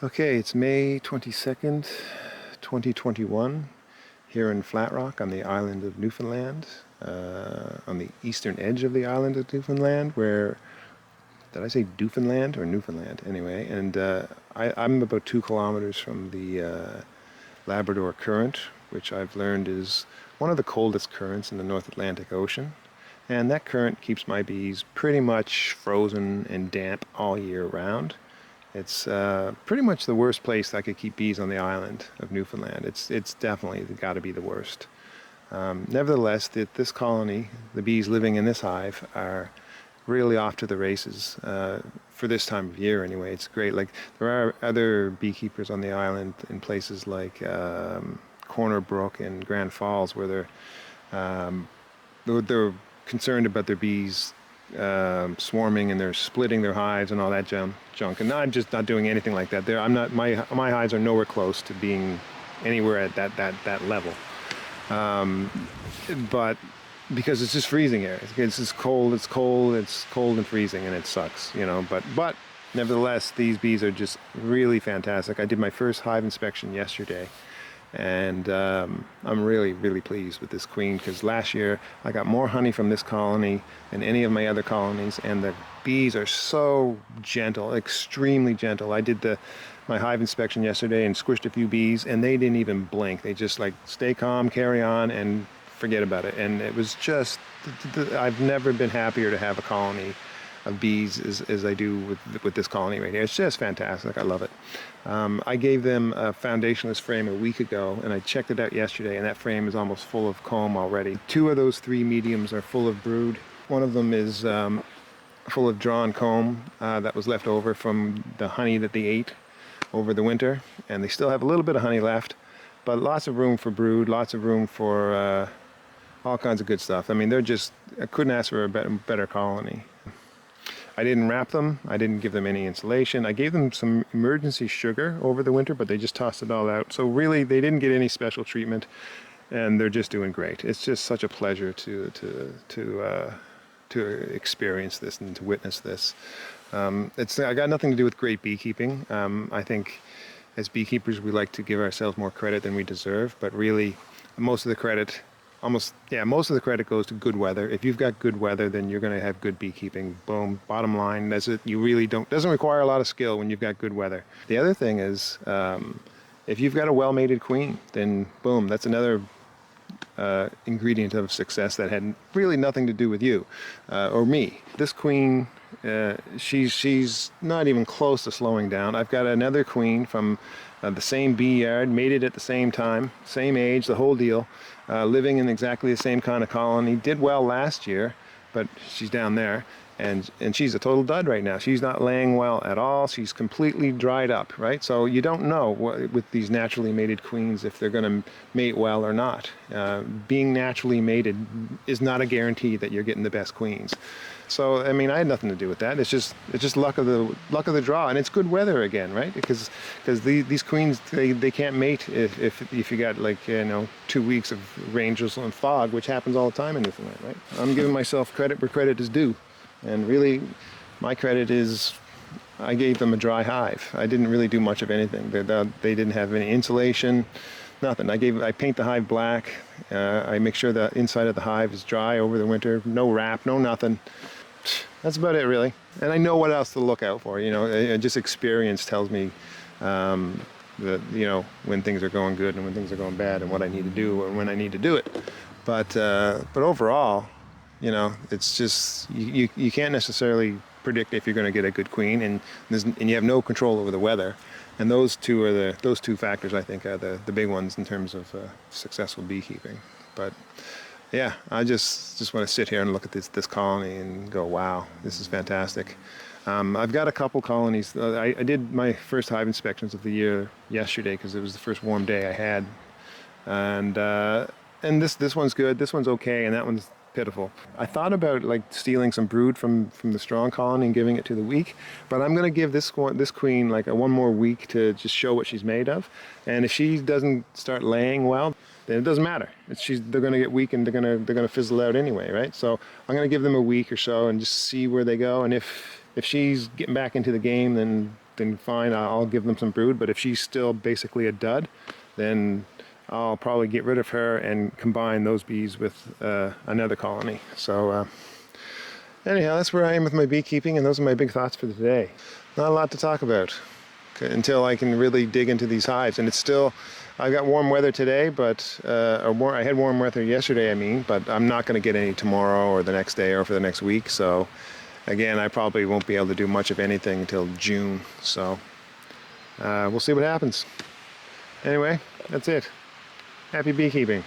Okay, it's May 22nd, 2021, here in Flat Rock on the island of Newfoundland, on the eastern edge of the island of Newfoundland, where, did I say Newfoundland or Newfoundland? Anyway, and I'm about 2 kilometers from the Labrador Current, which I've learned is one of the coldest currents in the North Atlantic Ocean. And that current keeps my bees pretty much frozen and damp all year round. It's pretty much the worst place I could keep bees on the island of Newfoundland. It's definitely got to be the worst. Nevertheless, this colony, the bees living in this hive, are really off to the races for this time of year. Anyway, it's great. Like there are other beekeepers on the island in places like Corner Brook and Grand Falls where they're concerned about their bees swarming and they're splitting their hives and all that junk. And I'm just not doing anything like that. I'm not. My hives are nowhere close to being anywhere at that level. But because it's just freezing air. It's just cold. It's cold. It's cold and freezing, and it sucks. But nevertheless, these bees are just really fantastic. I did my first hive inspection yesterday. And I'm really, really pleased with this queen because last year I got more honey from this colony than any of my other colonies, and the bees are so gentle, extremely gentle. I did my hive inspection yesterday and squished a few bees, and they didn't even blink. They just like stay calm, carry on, and forget about it. And it was just, I've never been happier to have a colony of bees as I do with this colony right here. It's just fantastic. I love it. I gave them a foundationless frame a week ago, and I checked it out yesterday, and that frame is almost full of comb already. 2 of those 3 mediums are full of brood. One of them is full of drawn comb that was left over from the honey that they ate over the winter, and they still have a little bit of honey left, but lots of room for brood, lots of room for all kinds of good stuff. I mean, I couldn't ask for a better colony. I didn't wrap them. I didn't give them any insulation. I gave them some emergency sugar over the winter, but they just tossed it all out. So really, they didn't get any special treatment, and they're just doing great. It's just such a pleasure to experience this and to witness this. I got nothing to do with great beekeeping. I think as beekeepers, we like to give ourselves more credit than we deserve, but really, most of the credit goes to good weather. If you've got good weather, then you're going to have good beekeeping. Boom. Bottom line, you really doesn't require a lot of skill when you've got good weather. The other thing is, if you've got a well-mated queen, then boom, that's another ingredient of success that had really nothing to do with you or me. This queen, she's not even close to slowing down. I've got another queen from the same bee yard, mated at the same time, same age, the whole deal, living in exactly the same kind of colony. Did well last year, but she's down there, and she's a total dud right now. She's not laying well at all. She's completely dried up, right? So you don't know with these naturally mated queens if they're going to mate well or not. Being naturally mated is not a guarantee that you're getting the best queens. So I mean, I had nothing to do with that. It's just luck of the draw, and it's good weather again, right? Because these queens they can't mate if you got 2 weeks of rain, drizzle, and fog, which happens all the time in Newfoundland, right? I'm giving myself credit where credit is due, and really, my credit is I gave them a dry hive. I didn't really do much of anything. They didn't have any insulation. Nothing. I paint the hive black. I make sure the inside of the hive is dry over the winter. No wrap, no nothing. That's about it, really. And I know what else to look out for. Just experience tells me when things are going good and when things are going bad, and what I need to do and when I need to do it. But overall, it's just you can't necessarily predict if you're going to get a good queen, and you have no control over the weather. And those two factors, I think, are the big ones in terms of successful beekeeping. But yeah, I just want to sit here and look at this colony and go, wow, this is fantastic. I've got a couple colonies. I did my first hive inspections of the year yesterday because it was the first warm day I had, and this one's good, this one's okay, and that one's pitiful. I thought about stealing some brood from the strong colony and giving it to the weak, but I'm going to give this queen one more week to just show what she's made of, and if she doesn't start laying well, then it doesn't matter. They're going to get weak and they're going to fizzle out anyway, right? So I'm going to give them a week or so and just see where they go, and if she's getting back into the game, then then fine, I'll give them some brood. But if she's still basically a dud, then I'll probably get rid of her and combine those bees with another colony. So anyhow, that's where I am with my beekeeping, and those are my big thoughts for today. Not a lot to talk about until I can really dig into these hives. And it's still, I got warm weather today, but I had warm weather yesterday, I mean, but I'm not going to get any tomorrow or the next day or for the next week. So again, I probably won't be able to do much of anything until June. So we'll see what happens. Anyway, that's it. Happy beekeeping.